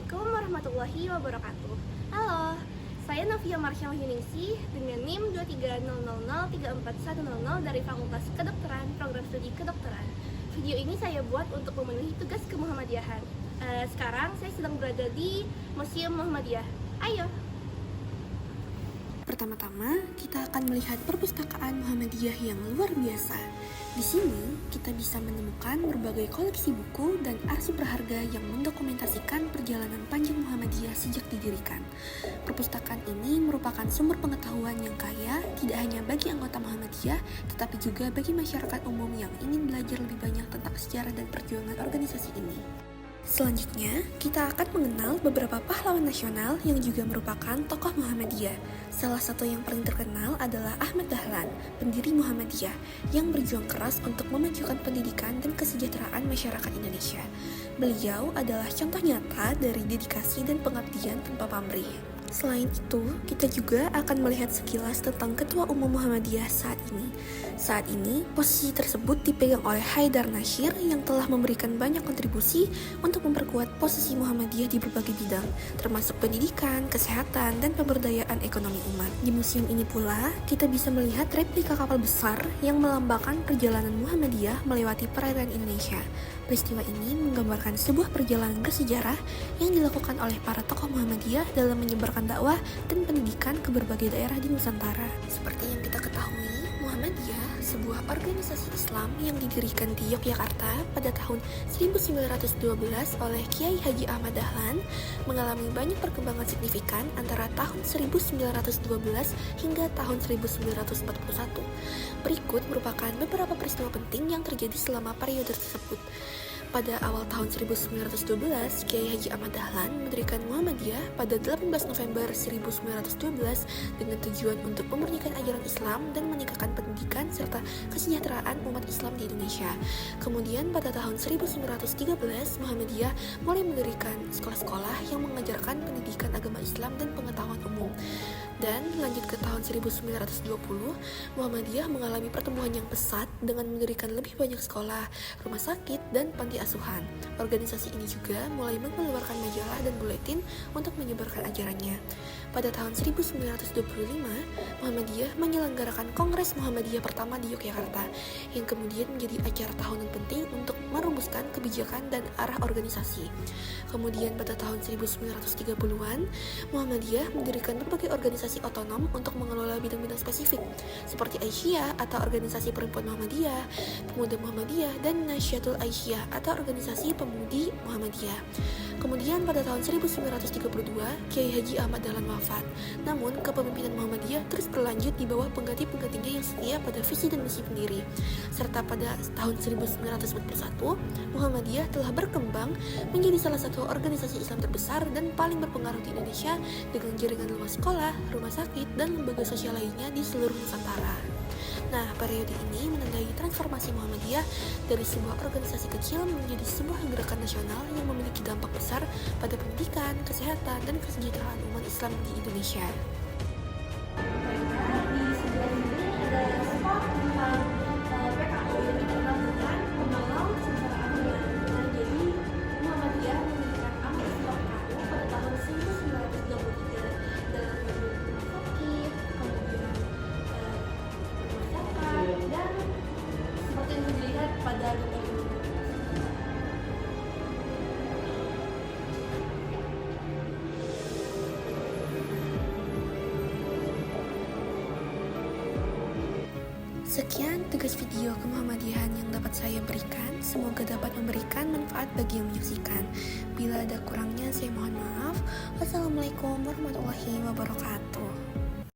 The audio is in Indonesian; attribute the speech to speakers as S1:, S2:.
S1: Assalamualaikum warahmatullahi wabarakatuh. Halo, saya Novia Marsyal Yuningsih dengan NIM 230034100 dari Fakultas Kedokteran, Program Studi Kedokteran. Video ini saya buat untuk memenuhi tugas kemuhammadiyahan. Sekarang saya sedang berada di Museum Muhammadiyah. Ayo!
S2: Pertama-tama, kita akan melihat perpustakaan Muhammadiyah yang luar biasa. Di sini, kita bisa menemukan berbagai koleksi buku dan arsip berharga yang mendokumentasikan perjalanan panjang Muhammadiyah sejak didirikan. Perpustakaan ini merupakan sumber pengetahuan yang kaya, tidak hanya bagi anggota Muhammadiyah, tetapi juga bagi masyarakat umum yang ingin belajar lebih banyak tentang sejarah dan perjuangan organisasi ini. Selanjutnya, kita akan mengenal beberapa pahlawan nasional yang juga merupakan tokoh Muhammadiyah. Salah satu yang paling terkenal adalah Ahmad Dahlan, pendiri Muhammadiyah, yang berjuang keras untuk memajukan pendidikan dan kesejahteraan masyarakat Indonesia. Beliau adalah contoh nyata dari dedikasi dan pengabdian tanpa pamrih. Selain itu, kita juga akan melihat sekilas tentang Ketua Umum Muhammadiyah saat ini. Saat ini, posisi tersebut dipegang oleh Haidar Nasir yang telah memberikan banyak kontribusi untuk memperkuat posisi Muhammadiyah di berbagai bidang, termasuk pendidikan, kesehatan, dan pemberdayaan ekonomi umat. Di museum ini pula, kita bisa melihat replika kapal besar yang melambangkan perjalanan Muhammadiyah melewati perairan Indonesia. Peristiwa ini menggambarkan sebuah perjalanan bersejarah yang dilakukan oleh para tokoh Muhammadiyah dalam menyebarkan dakwah dan pendidikan ke berbagai daerah di Nusantara. Seperti yang kita ketahui, Muhammadiyah, sebuah organisasi Islam yang didirikan di Yogyakarta pada tahun 1912 oleh Kiai Haji Ahmad Dahlan, mengalami banyak perkembangan signifikan antara tahun 1912 hingga tahun 1941. Berikut merupakan beberapa peristiwa penting yang terjadi selama periode tersebut. Pada awal tahun 1912, Kiai Haji Ahmad Dahlan mendirikan Muhammadiyah pada 18 November 1912 dengan tujuan untuk memurnikan ajaran Islam dan meningkatkan pendidikan serta kesejahteraan umat Islam di Indonesia. Kemudian pada tahun 1913, Muhammadiyah mulai mendirikan sekolah-sekolah yang mengajarkan pendidikan agama Islam dan pengetahuan umum. Dan lanjut ke tahun 1920, Muhammadiyah mengalami pertumbuhan yang pesat dengan mendirikan lebih banyak sekolah, rumah sakit, dan panti asuhan. Organisasi ini juga mulai mengeluarkan majalah dan buletin untuk menyebarkan ajarannya. Pada tahun 1925, Muhammadiyah menyelenggarakan Kongres Muhammadiyah pertama di Yogyakarta, yang kemudian menjadi acara tahunan penting untuk merumuskan kebijakan dan arah organisasi. Kemudian pada tahun 1930-an, Muhammadiyah mendirikan berbagai organisasi otonom untuk mengelola bidang-bidang spesifik, seperti Aisyah atau Organisasi Perempuan Muhammadiyah, Pemuda Muhammadiyah, dan Nasyatul Aisyah atau Organisasi Pemudi Muhammadiyah. Kemudian pada tahun 1932, Kiai Haji Ahmad Dahlan wafat. Namun, kepemimpinan Muhammadiyah terus berlanjut di bawah pengganti-penggantinya yang setia pada visi dan misi pendiri. Serta pada tahun 1941, Muhammadiyah telah berkembang menjadi salah satu organisasi Islam terbesar dan paling berpengaruh di Indonesia dengan jaringan luas sekolah, rumah sakit, dan lembaga sosial lainnya di seluruh Nusantara. Nah, periode ini menandai transformasi Muhammadiyah dari sebuah organisasi kecil menjadi sebuah gerakan nasional yang memiliki dampak besar pada pendidikan, kesehatan, dan kesejahteraan umat Islam di Indonesia.
S1: Di sebelah ini ada spot tentang PKO yang dikenal dengan pembalau secara alamiah. Jadi Muhammadiyah mendirikan Amal Islam PKO pada tahun 1923 dalam bentuk rumah sakit, kemudian perpustakaan, dan seperti yang dilihat pada gambar ini.
S2: Sekian tugas video kemuhammadiyahan yang dapat saya berikan. Semoga dapat memberikan manfaat bagi yang menyaksikan. Bila ada kurangnya, saya mohon maaf. Wassalamualaikum warahmatullahi wabarakatuh.